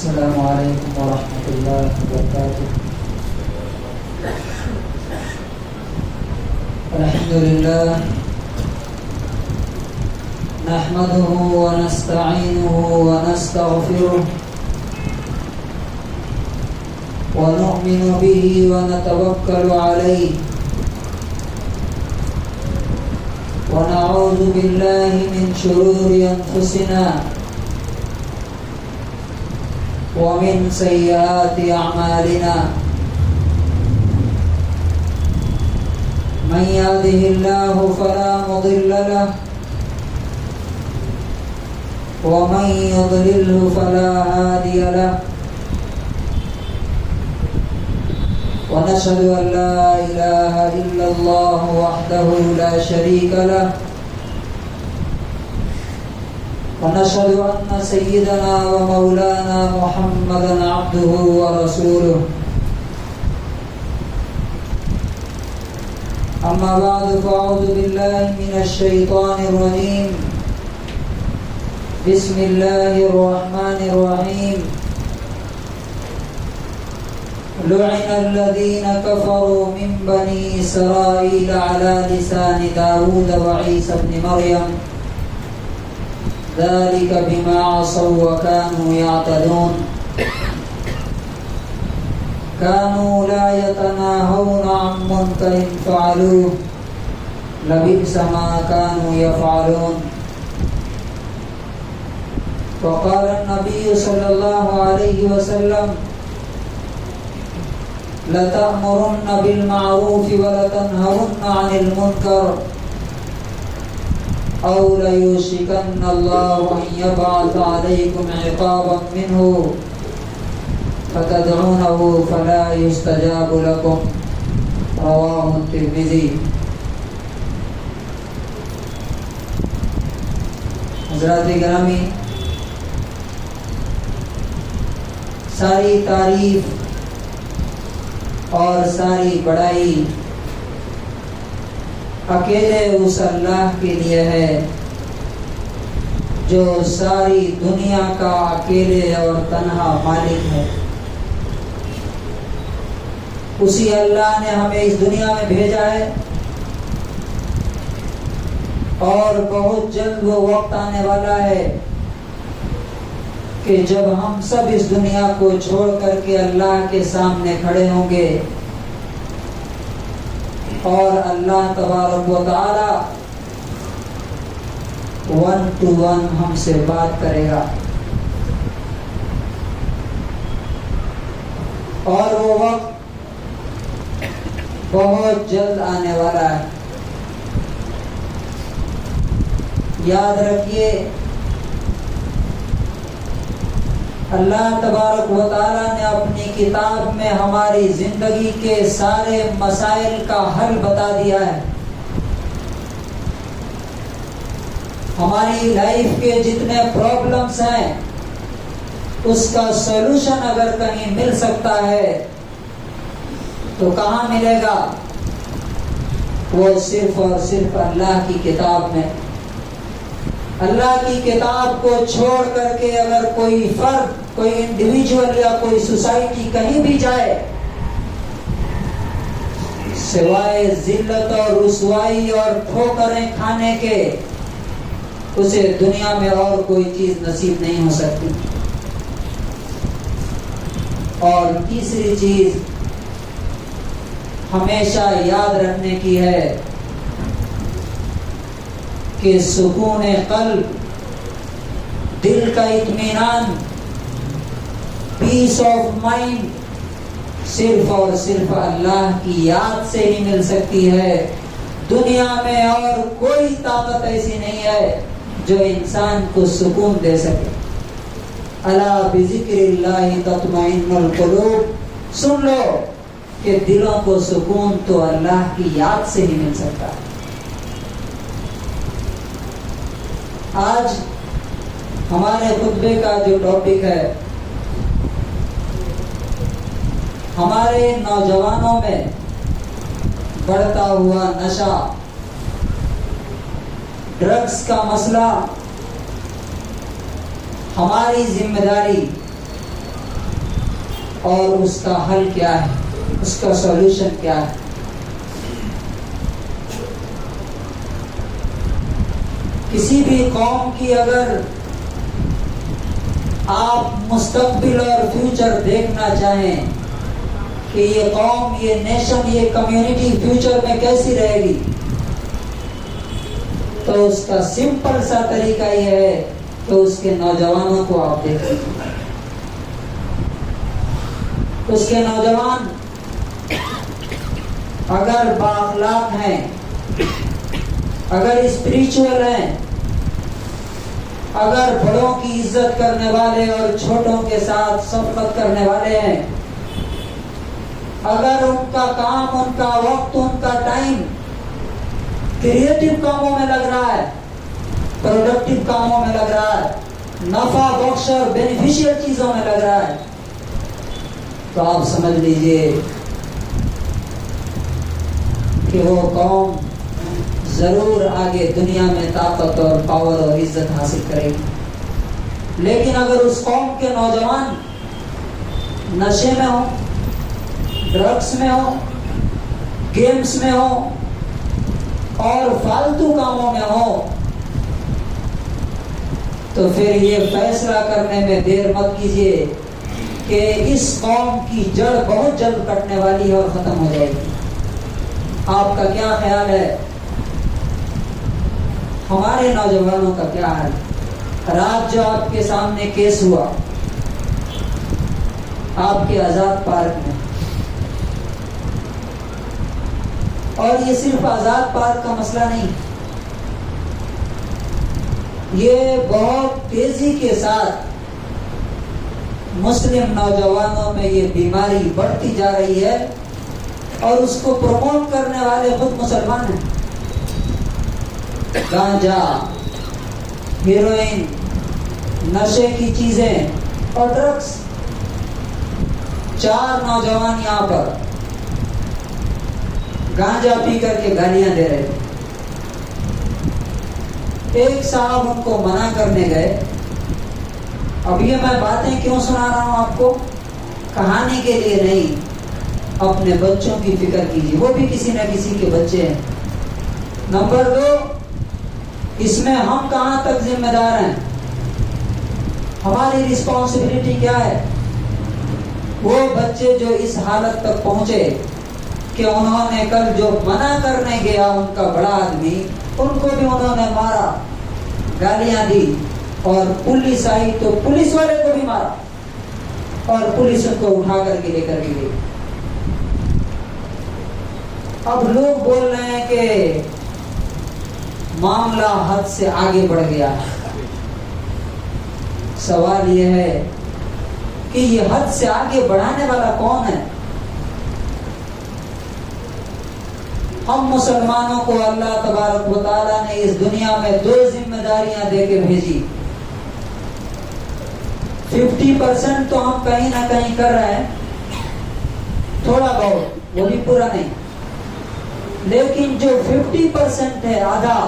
السلام علیکم ورحمۃ اللہ وبرکاتہ۔ الحمدللہ نحمده ونستعینه ونستغفره ونؤمن به ونتوکل علیہ ونعوذ باللہ من شرور انفسنا ومن سیئات اعمالنا من يهده الله فلا مضل له ومن يضلله فلا هادي له ونشهد أن لا إله إلا الله وحده لا شريك له ونشهد أن سيدنا ومولانا محمدا عبده ورسوله أما بعد فأعوذ بالله من الشيطان الرجيم بسم الله الرحمن الرحيم لعن الذين كفروا من بني إسرائيل على لسان داود وعيسى ابن مريم ذلك بما عصوا وكانوا يعتدون كانوا لا يتناهون عن منكر فعلوه لبئس ما كانوا يفعلون وقال النبي صلى الله عليه وسلم لتأمرن بالمعروف ولتنهون عن المنكر أو ليوشكن الله أن يبعث عليكم عقابا منه فتدعونه فلا يستجاب لكم رواه الترمذي۔ حضرات گرامی، ساری تعریف اور ساری بڑائی اکیلے اس اللہ کے لیے ہے جو ساری دنیا کا اکیلے اور تنہا مالک ہے۔ اسی اللہ نے ہمیں اس دنیا میں بھیجا ہے اور بہت جلد وہ وقت آنے والا ہے کہ جب ہم سب اس دنیا کو چھوڑ کر کے اللہ کے سامنے کھڑے ہوں گے اور اللہ تبارک و تعالی 1 to 1 ہم سے بات کرے گا، اور وہ وقت بہت جلد آنے والا ہے۔ یاد رکھیے، اللہ تبارک و تعالیٰ نے اپنی کتاب میں ہماری زندگی کے سارے مسائل کا حل بتا دیا ہے۔ ہماری لائف کے جتنے پرابلمز ہیں اس کا سولوشن اگر کہیں مل سکتا ہے تو کہاں ملے گا؟ وہ صرف اور صرف اللہ کی کتاب میں۔ اللہ کی کتاب کو چھوڑ کر کے اگر کوئی فرد، کوئی انڈیویجول یا کوئی سوسائٹی کہیں بھی جائے، سوائے ذلت اور رسوائی اور ٹھوکریں کھانے کے اسے دنیا میں اور کوئی چیز نصیب نہیں ہو سکتی۔ اور تیسری چیز ہمیشہ یاد رکھنے کی ہے کہ سکون قلب، دل کا اطمینان، پیس آف مائنڈ صرف اور صرف اللہ کی یاد سے ہی مل سکتی ہے۔ دنیا میں اور کوئی طاقت ایسی نہیں ہے جو انسان کو سکون دے سکے۔ الا بذکر اللہ تطمئن القلوب، سن لو کہ دلوں کو سکون تو اللہ کی یاد سے ہی مل سکتا ہے۔ آج ہمارے خطبے کا جو ٹاپک ہے، ہمارے نوجوانوں میں بڑھتا ہوا نشہ، ڈرگس کا مسئلہ، ہماری ذمہ داری اور اس کا حل کیا ہے، اس کا سولوشن کیا ہے۔ کسی بھی قوم کی اگر آپ مستقبل اور فیوچر دیکھنا چاہیں کہ یہ قوم، یہ نیشن، یہ کمیونٹی فیوچر میں کیسی رہے گی، تو اس کا سمپل سا طریقہ یہ ہے کہ اس کے نوجوانوں کو آپ دیکھیں۔ اس کے نوجوان اگر بااخلاق ہیں، اگر اسپریچول ہیں، اگر بڑوں کی عزت کرنے والے اور چھوٹوں کے ساتھ شفقت کرنے والے ہیں، اگر ان کا کام، ان کا وقت، ان کا ٹائم کریٹو کاموں میں لگ رہا ہے، پروڈکٹیو کاموں میں لگ رہا ہے، نفع بخش اور بینیفیشیل چیزوں میں لگ رہا ہے، تو آپ سمجھ لیجئے کہ وہ قوم ضرور آگے دنیا میں طاقت اور پاور اور عزت حاصل کرے گی۔ لیکن اگر اس قوم کے نوجوان نشے میں ہوں، ڈرگس میں ہوں، گیمز میں ہوں اور فالتو کاموں میں ہوں، تو پھر یہ فیصلہ کرنے میں دیر مت کیجیے کہ اس قوم کی جڑ بہت جلد کٹنے والی ہے اور ختم ہو جائے گی۔ آپ کا کیا خیال ہے؟ ہمارے نوجوانوں کا کیا ہے؟ رات جو آپ کے سامنے کیس ہوا آپ کے آزاد پارک میں، اور یہ صرف آزاد پارک کا مسئلہ نہیں، یہ بہت تیزی کے ساتھ مسلم نوجوانوں میں یہ بیماری بڑھتی جا رہی ہے، اور اس کو پروموٹ کرنے والے خود مسلمان ہیں۔ گانجا، ہیروئن، نشے کی چیزیں اور ڈرگس۔ 4 نوجوان یہاں پر گانجا پی کر کے گالیاں دے رہے تھے، ایک صاحب ان کو منع کرنے گئے۔ اب یہ میں باتیں کیوں سنا رہا ہوں آپ کو؟ کہانی کے لیے نہیں، اپنے بچوں کی فکر کیجیے، وہ بھی کسی نہ کسی کے بچے ہیں۔ نمبر 2، اس میں ہم کہاں تک ذمہ دار ہیں؟ ہماری رسپانسبلٹی کیا ہے؟ وہ بچے جو اس حالت تک پہنچے کہ انہوں نے کل جو منع کرنے گیا ان کا بڑا آدمی، ان کو بھی انہوں نے مارا، گالیاں دی، اور پولیس آئی تو پولیس والے کو بھی مارا، اور پولیس ان کو اٹھا کر کے لے کر کے گئی۔ اب لوگ بول رہے ہیں کہ معاملہ حد سے آگے بڑھ گیا۔ سوال یہ ہے کہ یہ حد سے آگے بڑھانے والا کون ہے؟ ہم مسلمانوں کو اللہ تبارک و تعالیٰ نے اس دنیا میں 2 ذمہ داریاں دے کے بھیجی۔ 50% تو ہم کہیں نہ کہیں کر رہے ہیں، تھوڑا بہت، وہ بھی پورا نہیں، لیکن جو 50% ہے، آدھا،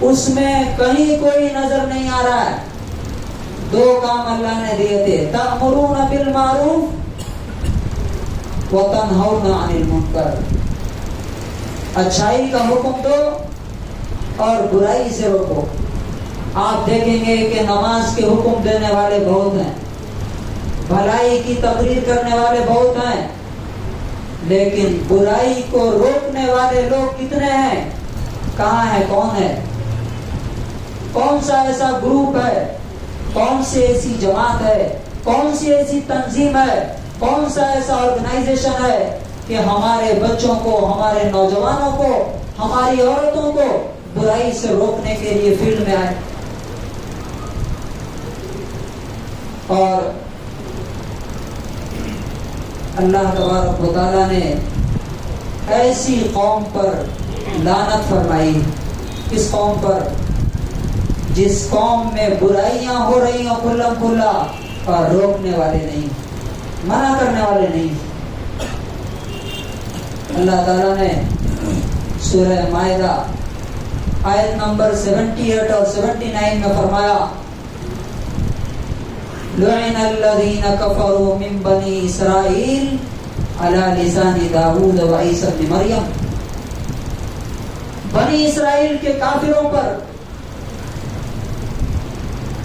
اس میں کہیں کوئی نظر نہیں آ رہا ہے۔ 2 کام اللہ نے دیے تھے، تأمرون بالمعروف وتنہون عن المنکر، اچھائی کا حکم دو اور برائی سے روکو۔ آپ دیکھیں گے کہ نماز کے حکم دینے والے بہت ہیں، بھلائی کی تقریر کرنے والے بہت ہیں، لیکن برائی کو روکنے والے لوگ کتنے ہیں؟ کہاں ہے؟ کون ہے؟ کون سا ایسا گروپ ہے، کون سی ایسی جماعت ہے، کون سی ایسی تنظیم ہے، کون سا ایسا آرگنائزیشن ہے کہ ہمارے بچوں کو، ہمارے نوجوانوں کو، ہماری عورتوں کو برائی سے روکنے کے لیے فیلڈ میں آئے؟ اور اللہ تبارک و تعالیٰ نے ایسی قوم پر لعنت فرمائی، اس قوم پر جس قوم میں برائیاں ہو رہی ہیں کھلم کھلا، اور روکنے والے نہیں، منع کرنے والے نہیں۔ اللہ تعالیٰ نے سورہ مائدہ آیت نمبر 78 اور 79 میں فرمایا لعن الذین کفروا من بنی اسرائیل علی لسان داؤد و عیسی ابن مریم. بنی اسرائیل کے کافروں پر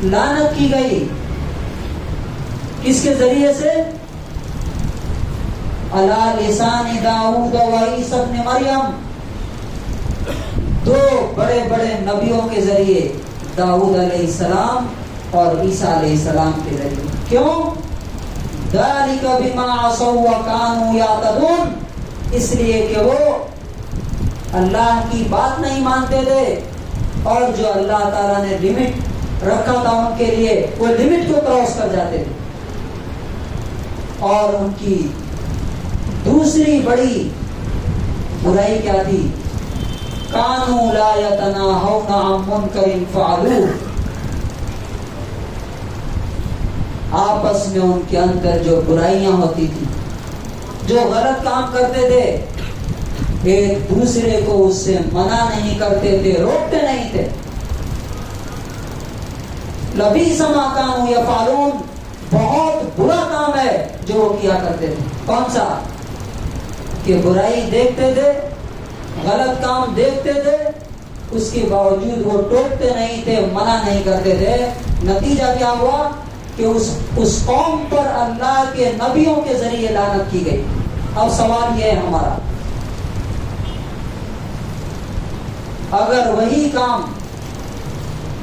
لعنت کی گئی. کس کے ذریعے سے؟ علی لسان داؤد و عیسی ابن مریم. دو بڑے بڑے نبیوں کے ذریعے، داؤد علیہ السلام اور عیسیٰ علیہ السلام کے ذریعے. کیوں؟ ذالک بما عصوا وکانوا یعتدون. اس لیے کہ وہ اللہ کی بات نہیں مانتے تھے، اور جو اللہ تعالیٰ نے لمٹ رکھا تھا ان کے لیے، وہ لمٹ کو کراس کر جاتے تھے. اور ان کی دوسری بڑی برائی کیا تھی؟ کانوا لا یتناہون عن منکر فعلوہ. آپس میں ان کے اندر جو برائیاں ہوتی تھی، جو غلط کام کرتے تھے، ایک دوسرے کو اس سے منع نہیں کرتے تھے، روکتے نہیں تھے. لبئس ما کانوا یفعلون. بہت برا کام ہے جو وہ کیا کرتے تھے. کون سا؟ کہ برائی دیکھتے تھے، غلط کام دیکھتے تھے، اس کے باوجود وہ ٹوکتے نہیں تھے، منع نہیں کرتے تھے. نتیجہ کیا ہوا؟ کہ اس قوم پر اللہ کے نبیوں کے ذریعے لعنت کی گئی. اب سوال یہ ہے ہمارا، اگر وہی کام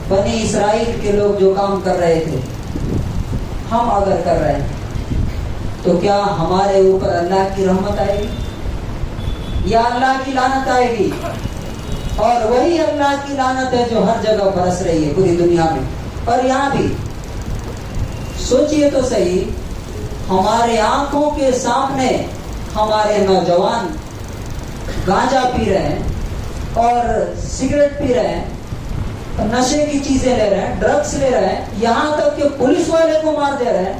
بنی اسرائیل کے لوگ جو کام کر رہے تھے ہم اگر کر رہے ہیں، تو کیا ہمارے اوپر اللہ کی رحمت آئے گی یا اللہ کی لعنت آئے گی؟ اور وہی اللہ کی لعنت ہے جو ہر جگہ برس رہی ہے پوری دنیا میں. اور یہاں بھی سوچئے تو صحیح، ہمارے آنکھوں کے سامنے ہمارے نوجوان گانجا پی رہے ہیں اور سگریٹ پی رہے ہیں، نشے کی چیزیں لے رہے ہیں، ڈرگس لے رہے ہیں، یہاں تک کہ پولیس والے کو مار دے رہے ہیں.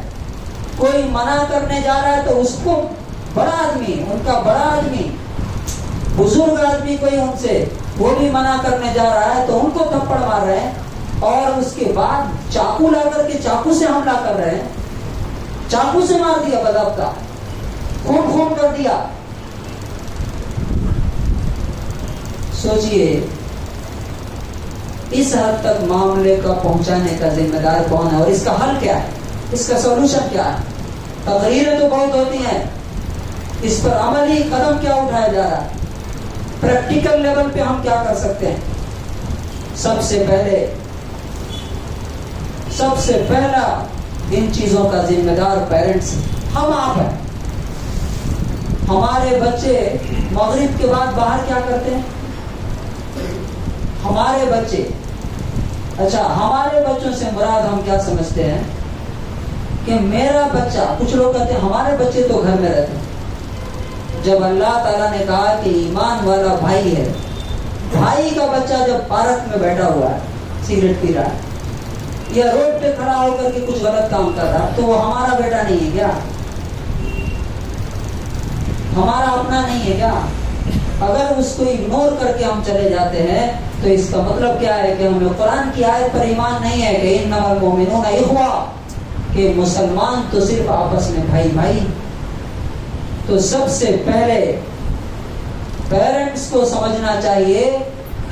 کوئی منع کرنے جا رہا ہے تو اس کو بڑا آدمی، ان کا بڑا آدمی، بزرگ آدمی کوئی ان سے، وہ بھی منع کرنے جا رہا ہے تو ان کو تھپڑ مار رہے ہیں. اور اس کے بعد چاقو لا کر کے چاقو سے حملہ کر رہے ہیں. چاقو سے مار دیا بدبختا، خون کر دیا. سوچئے اس حد تک معاملے کا پہنچانے کا ذمہ دار کون ہے، اور اس کا حل کیا ہے، اس کا سولوشن کیا ہے؟ تقریریں تو بہت ہوتی ہیں، اس پر عملی قدم کیا اٹھایا جا رہا ہے؟ پریکٹیکل لیول پہ ہم کیا کر سکتے ہیں؟ سب سے پہلا ان چیزوں کا ذمہ دار پیرنٹس، ہم آپ ہیں. ہمارے بچے مغرب کے بعد باہر کیا کرتے ہیں؟ ہمارے بچے، اچھا ہمارے بچوں سے مراد ہم کیا سمجھتے ہیں؟ کہ میرا بچہ، کچھ لوگ کہتے ہیں ہمارے بچے تو گھر میں رہتے ہیں. جب اللہ تعالیٰ نے کہا کہ ایمان والا بھائی ہے، بھائی کا بچہ جب پارک میں بیٹھا ہوا ہے، سگریٹ پی رہا ہے یا روڈ پہ کھڑا ہو کر کے کچھ غلط کام کر رہا ہے، تو وہ ہمارا بیٹا نہیں ہے کیا؟ ہمارا اپنا نہیں ہے کیا؟ اگر اس کو اگنور کر کے ہم چلے جاتے ہیں تو اس کا مطلب کیا ہے؟ کہ ہمیں قرآن کی آیت پر ایمان نہیں ہے کہ انما المؤمنون اخوہ، کہ مسلمان تو صرف آپس میں بھائی بھائی. تو سب سے پہلے پیرنٹس کو سمجھنا چاہیے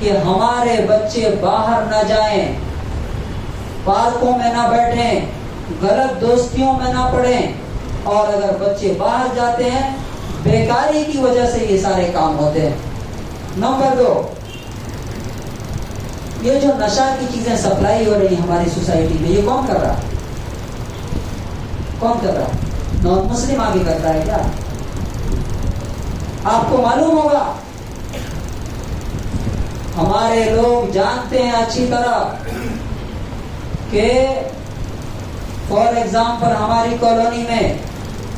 کہ ہمارے بچے باہر نہ جائیں، پارکوں میں نہ بیٹھیں، غلط دوستیوں میں نہ پڑیں. اور اگر بچے باہر جاتے ہیں، بیکاری کی وجہ سے یہ سارے کام ہوتے ہیں. نمبر 2، یہ جو نشہ کی چیزیں سپلائی ہو رہی ہیں ہماری سوسائٹی میں، یہ کون کر رہا ہے؟ کون کر رہا ہے؟ نان مسلم آگے کرتا ہے کیا؟ آپ کو معلوم ہوگا، ہمارے لوگ جانتے ہیں اچھی طرح کہ فار ایگزامپل ہماری کالونی میں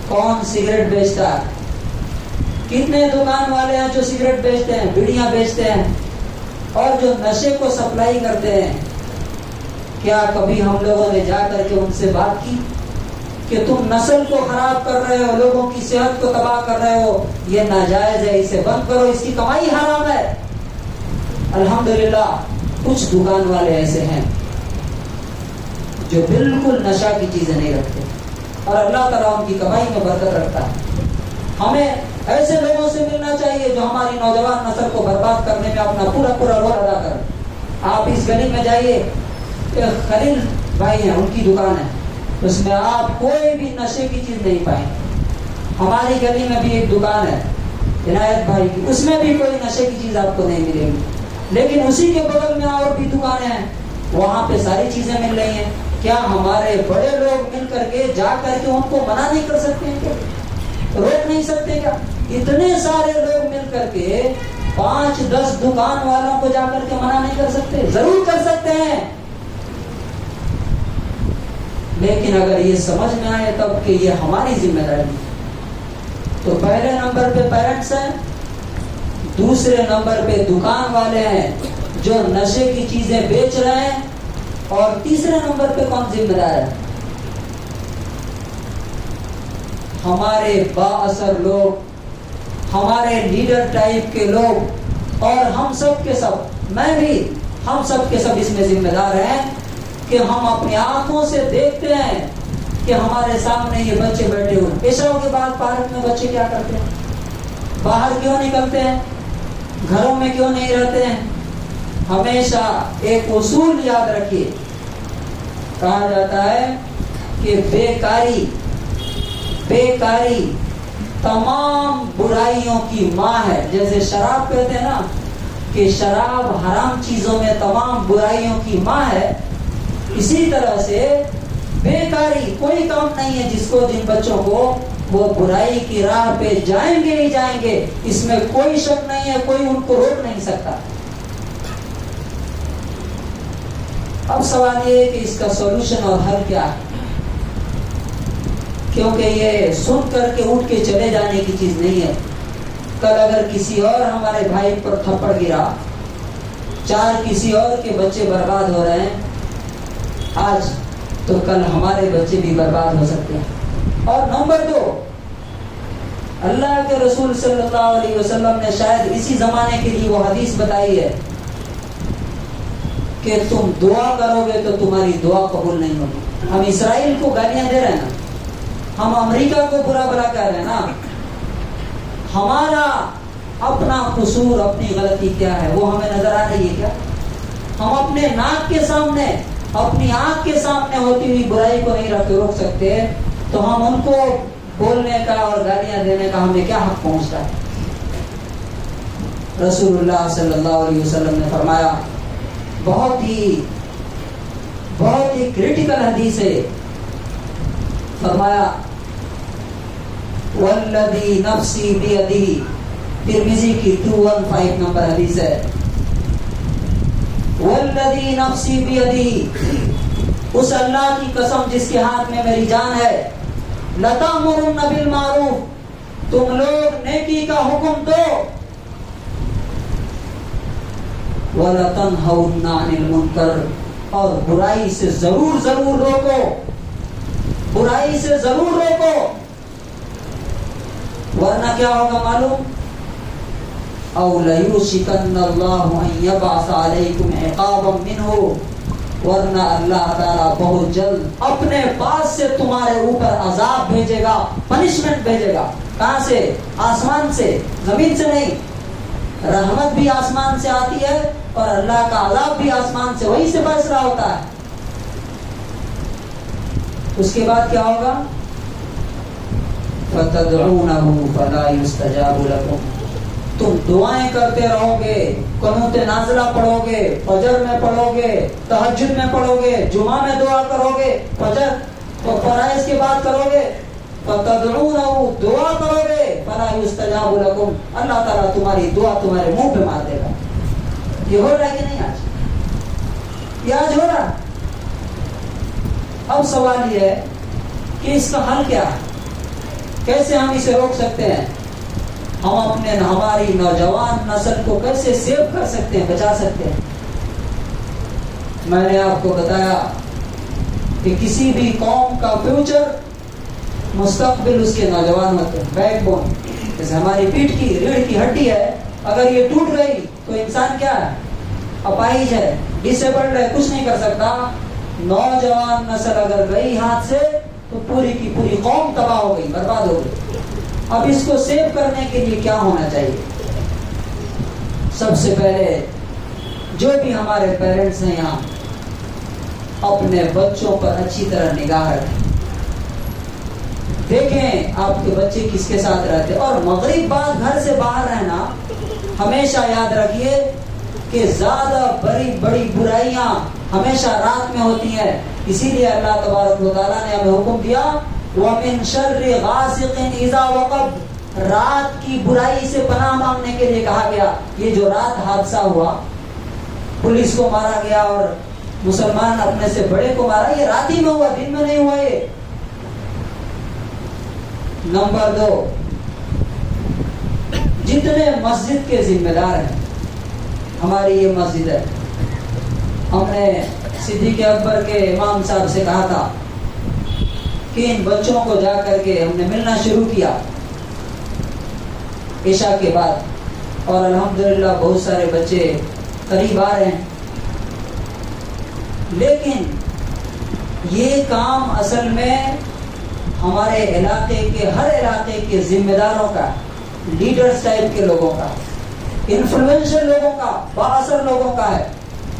کون سگریٹ بیچتا ہے، کتنے دکان والے ہیں جو سگریٹ بیچتے ہیں، بیڑیاں بیچتے ہیں، اور جو نشے کو سپلائی کرتے ہیں. کیا کبھی ہم لوگوں نے جا کر کے ان سے بات کی کہ تم نسل کو خراب کر رہے ہو، لوگوں کی صحت کو تباہ کر رہے ہو، یہ ناجائز ہے، اسے بند کرو، اس کی کمائی حرام ہے؟ الحمدللہ کچھ دکان والے ایسے ہیں جو بالکل نشہ کی چیزیں نہیں رکھتے، اور اللہ تعالیٰ ان کی کمائی میں برکت رکھتا ہے۔ ہمیں ایسے لوگوں سے ملنا چاہیے جو ہماری نوجوان نسل کو برباد کرنے میں اپنا پورا رول ادا کریں۔ آپ اس گلی میں جائیے، ایک خلیل بھائی ہیں، ان کی دکان ہے، اس میں آپ کوئی بھی نشے کی چیز نہیں پائیں۔ ہماری گلی میں بھی ایک دکان ہے عنایت بھائی کی، اس میں بھی کوئی نشے کی چیز آپ کو نہیں ملے گی، لیکن اسی کے بغل میں اور بھی دکانیں ہیں، وہاں پہ ساری چیزیں مل رہی ہیں۔ کیا ہمارے بڑے لوگ مل کر کے جا کر کے ان کو منع نہیں کر سکتے ہیں؟ کیا روک نہیں سکتے؟ کیا اتنے سارے لوگ مل کر کے 5-10 دکان والوں کو جا کر کے منع نہیں کر سکتے؟ ضرور کر سکتے ہیں، لیکن اگر یہ سمجھ میں آئے تب کہ یہ ہماری ذمہ داری ہے۔ تو پہلے نمبر پہ پیرنٹس ہیں، دوسرے نمبر پہ دکان والے ہیں جو نشے کی چیزیں بیچ رہے ہیں، اور تیسرے نمبر پہ کون ذمہ دار ہے؟ ہمارے با اثر لوگ، ہمارے لیڈر ٹائپ کے لوگ، اور ہم سب کے سب، میں بھی، ہم سب کے سب اس میں ذمہ دار ہیں کہ ہم اپنی آنکھوں سے دیکھتے ہیں کہ ہمارے سامنے یہ بچے بیٹھے ہوئے، عشاء کے بعد پارک میں بچے کیا کرتے ہیں؟ باہر کیوں نکلتے ہیں؟ گھروں میں کیوں نہیں رہتے ہیں؟ ہمیشہ ایک اصول یاد رکھیے، کہا جاتا ہے کہ بیکاری تمام برائیوں کی ماں ہے۔ جیسے شراب کہتے ہیں نا کہ شراب حرام چیزوں میں تمام برائیوں کی ماں ہے، اسی طرح سے بیکاری کوئی کام نہیں ہے جن بچوں کو وہ برائی کی راہ پہ جائیں گے ہی جائیں گے، اس میں کوئی شک نہیں ہے، کوئی ان کو روک نہیں سکتا۔ اب سوال یہ ہے کہ اس کا سولوشن اور حل کیا ہے، کیونکہ یہ سن کر کے اٹھ کے چلے جانے کی چیز نہیں ہے۔ کل اگر کسی اور ہمارے بھائی پر تھپڑ گرا، 4 کسی اور کے بچے برباد ہو رہے ہیں آج، تو کل ہمارے بچے بھی برباد ہو سکتے ہیں۔ اور نمبر 2، اللہ کے رسول صلی اللہ علیہ وسلم نے شاید اسی زمانے کے لیے وہ حدیث بتائی ہے کہ تم دعا کرو گے تو تمہاری دعا قبول نہیں ہوگی۔ ہم اسرائیل کو گالیاں دے رہے ہیں نا، ہم امریکہ کو برا کہہ رہے ہیں نا، ہمارا اپنا قصور، اپنی غلطی کیا ہے وہ ہمیں نظر آ رہی ہے کیا؟ ہم اپنے ناک کے سامنے، اپنی آنکھ کے سامنے ہوتی ہوئی برائی کو نہیں روک سکتے، تو ہم ان کو بولنے کا اور گالیاں دینے کا ہمیں کیا حق پہنچتا ہے؟ رسول اللہ صلی اللہ علیہ وسلم نے فرمایا، بہت ہی کریٹیکل حدیث ہے، فرمایا والذی نفسی بیدی، ترمذی کی 215 نمبر حدیث ہے، والذی نفسی بیدی، اس اللہ کی قسم جس کے ہاتھ میں میری جان ہے، لتأمرن بالمعروف، تم لوگ نیکی کا حکم دو، وَلَتَنْهَوْنَ عَنِ الْمُنْكَرِ، اور برائی سے ضرور روکو، برائی سے ضرور روکو، ورنہ کیا ہوگا معلوم؟ أَوْ لَيُوشِكَنَّ اللَّهُ أَن يَبْعَثَ عَلَيْكُمْ عِقَابًا مِّنْهُ، ورنہ اللہ تعالیٰ بہت جلد اپنے پاس سے تمہارے اوپر عذاب بھیجے گا، پنشمنٹ بھیجے گا۔ کہاں سے؟ آسمان سے، زمین سے نہیں۔ رحمت بھی آسمان سے آتی ہے اور اللہ کا عذاب بھی آسمان سے، وہی سے برس رہا ہوتا ہے۔ اس کے بعد کیا ہوگا؟ فَتَدْعُونَهُ فَلَا يُسْتَجَابُ لَكُمْ، تم دعائیں کرتے رہو گے، قنوت نازلہ پڑھو گے، فجر میں پڑھو گے، تہجد میں پڑھو گے، جمعہ میں دعا کرو گے، فجر تو فرائض کے بعد کرو گے، فَتَدْعُونَهُ، دعا کرو گے، فَلَا يُسْتَجَابُ لَكُمْ، اللہ تعالیٰ تمہاری دعا تمہارے منہ پہ مار دے گا۔ یہ ہو رہا ہے کہ نہیں آج؟ یہ آج ہو رہا ہے۔ اب سوال یہ ہے کہ اس کا حل کیا ہے، کیسے ہم اسے روک سکتے ہیں؟ ہم ہماری نوجوان نسل کو کیسے سیو کر سکتے ہیں، بچا سکتے ہیں؟ میں نے آپ کو بتایا کہ کسی بھی قوم کا فیوچر، مستقبل اس کے نوجوان ہوتے ہیں، بیک بون، جیسے ہماری پیٹھ کی ریڑھ کی ہڈی ہے، اگر یہ ٹوٹ گئی تو انسان کیا ہے؟ اپاہج ہے، ڈسیبلڈ ہے، کچھ نہیں کر سکتا۔ نوجوان نسل اگر گئی ہاتھ سے تو پوری کی پوری قوم تباہ ہو گئی، برباد ہو گئی۔ اب اس کو سیو کرنے کے لیے کیا ہونا چاہیے؟ سب سے پہلے جو بھی ہمارے پیرنٹس ہیں یہاں، اپنے بچوں پر اچھی طرح نگاہ رکھیں، دیکھیں آپ کے بچے کس کے ساتھ رہتے، اور مغرب بعد گھر سے باہر رہنا ہمیشہ یاد رکھیے کہ زیادہ بڑی برائیاں ہمیشہ رات میں ہوتی ہیں، اسی لیے اللہ تبارک و تعالیٰ نے ہمیں حکم دیا وَمِن شَرِّ غَاسِقٍ إِذَا وَقَبَ، رات کی برائی سے پناہ مانگنے کے لیے کہا گیا۔ یہ جو رات حادثہ ہوا، پولیس کو مارا گیا اور مسلمان اپنے سے بڑے کو مارا، یہ رات ہی میں ہوا، دن میں نہیں ہوا۔ یہ نمبر 2، جتنے مسجد کے ذمہ دار ہیں، ہماری یہ مسجد ہے، ہم نے صدیق اکبر کے امام صاحب سے کہا تھا کہ ان بچوں کو جا کر کے ہم نے ملنا شروع کیا عشاء کے بعد، اور الحمدللہ بہت سارے بچے قریب آ رہے ہیں۔ لیکن یہ کام اصل میں ہمارے علاقے کے، ہر علاقے کے ذمہ داروں کا، لیڈرز ٹائپ کے لوگوں کا، انفلوئنشل لوگوں کا، بااثر لوگوں کا ہے۔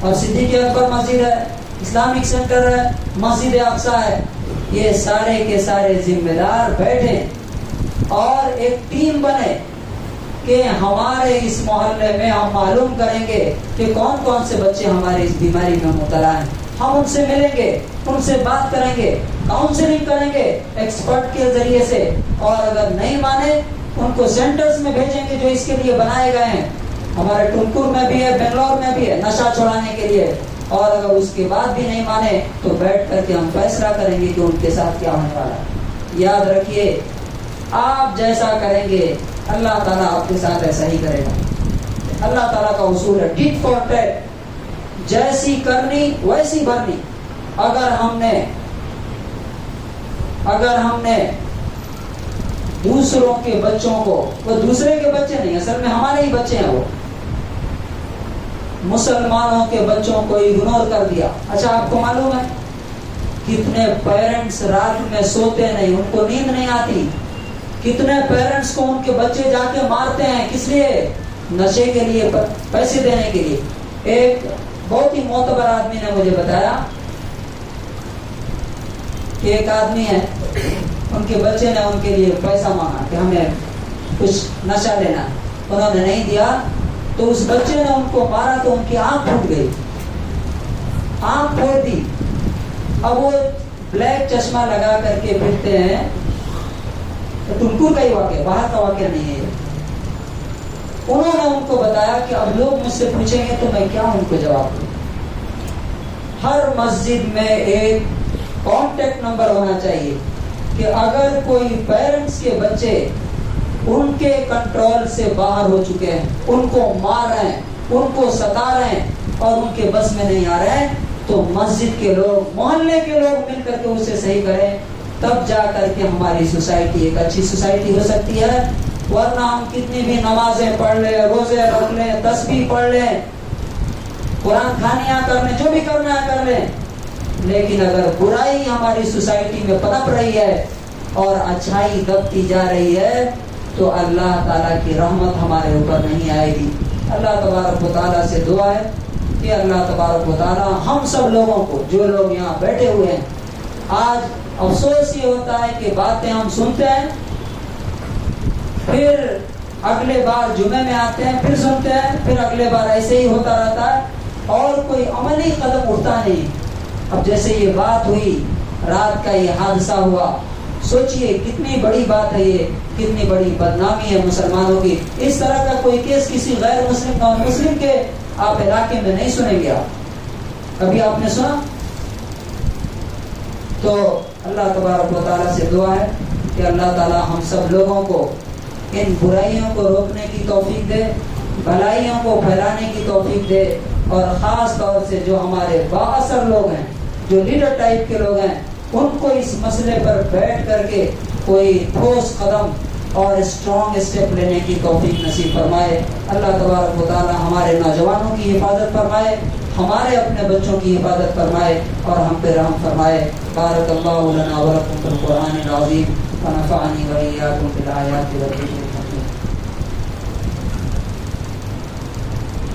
اور صدیق اکبر مسجد ہے، اسلامک سینٹر ہے، مسجد اقصی ہے، یہ سارے کے سارے ذمہ دار بیٹھے اور ایک ٹیم بنے کہ ہمارے اس محلے میں ہم معلوم کریں گے کہ کون کون سے بچے ہماری اس بیماری میں مبتلا ہیں۔ ہم ان سے ملیں گے، ان سے بات کریں گے، کاؤنسلنگ کریں گے ایکسپرٹ کے ذریعے سے، اور اگر نہیں مانے ان کو سینٹرز میں بھیجیں گے جو اس کے لیے بنائے گئے ہیں۔ ہمارے ٹنکور میں بھی ہے، بنگلور میں بھی ہے، نشہ چھڑانے کے لیے۔ اور اگر اس کے بعد بھی نہیں مانے تو بیٹھ کر کے ہم فیصلہ کریں گے کہ ان کے ساتھ کیا ہونے والا ہے۔ یاد رکھیے، آپ جیسا کریں گے اللہ تعالیٰ آپ کے ساتھ ایسا ہی کرے گا۔ اللہ تعالیٰ کا اصول ہے ٹیٹ فار ٹیٹ، جیسی کرنی ویسی بھرنی۔ اگر ہم نے دوسروں کے بچوں کو، وہ دوسرے کے بچے نہیں، اصل میں ہمارے ہی بچے ہیں، وہ مسلمانوں کے بچوں کو اگنور کر دیا۔ اچھا، آپ کو معلوم ہے کتنے پیرنٹس رات میں سوتے نہیں، ان کو نیند نہیں آتی، کتنے پیرنٹس کو ان کے بچے جا کے مارتے ہیں، کس لیے؟ نشے کے لیے، پیسے دینے کے لیے۔ ایک بہت ہی معتبر آدمی نے مجھے بتایا کہ ایک آدمی ہے، ان کے بچے نے ان کے لیے پیسہ مانگا کہ ہمیں کچھ نشہ لینا، انہوں نے نہیں دیا تو اس بچے نے ان کو مارا تو ان کی آنکھ پھوٹ گئی، آنکھ پھوڑ دی۔ اب وہ بلیک چشمہ لگا کر کے پھرتے ہیں، ٹنکور کا ہی واقعہ، باہر کا واقعہ نہیں ہے۔ انہوں نے ان کو بتایا کہ اب لوگ مجھ سے پوچھیں گے تو میں کیا ان کو جواب دوں۔ ہر مسجد میں ایک کانٹیکٹ نمبر ہونا چاہیے کہ اگر کوئی پیرنٹس کے بچے ان کے کنٹرول سے باہر ہو چکے ہیں، ان کو مار رہے ہیں، ان کو ستا رہے ہیں اور ان کے بس میں نہیں آ رہے ہیں، تو مسجد کے لوگ، محلے کے لوگ مل کر کے اسے صحیح کریں، تب جا کر کے ہماری سوسائٹی ایک اچھی سوسائٹی ہو سکتی ہے۔ ورنہ ہم کتنی بھی نمازیں پڑھ لیں، روزے رکھ لیں، تسبیح پڑھ لیں، قرآن خوانیاں کر لیں، جو بھی کرنا ہے کر لیں، لیکن اگر برائی ہماری سوسائٹی میں پنپ رہی ہے اور اچھائی دبتی جا رہی ہے تو اللہ تعالیٰ کی رحمت ہمارے اوپر نہیں آئے گی۔ اللہ تبارک و تعالیٰ سے دعا ہے کہ اللہ تبارک و تعالیٰ ہم سب لوگوں کو، جو لوگ یہاں بیٹھے ہوئے ہیں، آج افسوس یہ ہوتا ہے کہ باتیں ہم سنتے ہیں، پھر اگلے بار جمعے میں آتے ہیں، پھر سنتے ہیں، پھر اگلے بار ایسے ہی ہوتا رہتا ہے اور کوئی عملی قدم اٹھتا نہیں۔ اب جیسے یہ بات ہوئی، رات کا یہ حادثہ ہوا، سوچئے کتنی بڑی بات ہے، یہ کتنی بڑی بدنامی ہے مسلمانوں کی۔ اس طرح کا کوئی کیس کسی غیر مسلم، نان مسلم کے آپ علاقے میں نہیں سنیں گے، آپ کبھی آپ نے سنا؟ تو اللہ تبارک و تعالیٰ سے دعا ہے کہ اللہ تعالیٰ ہم سب لوگوں کو ان برائیوں کو روکنے کی توفیق دے، بھلائیوں کو پھیلانے کی توفیق دے، اور خاص طور سے جو ہمارے بااثر لوگ ہیں، جو لیڈر ٹائپ کے لوگ ہیں، ان کو اس مسئلے پر بیٹھ کر کے کوئی ٹھوس قدم اور اسٹرانگ اسٹیپ لینے کی توفیق نصیب فرمائے۔ اللہ تبارک و تعالی ہمارے نوجوانوں کی حفاظت فرمائے، ہمارے اپنے بچوں کی حفاظت فرمائے اور ہم پہ رحم فرمائے. بارک اللہ لنا ولکم بالقرآن العظیم ونفعنی وإياکم بالآیات والذکر الحکیم.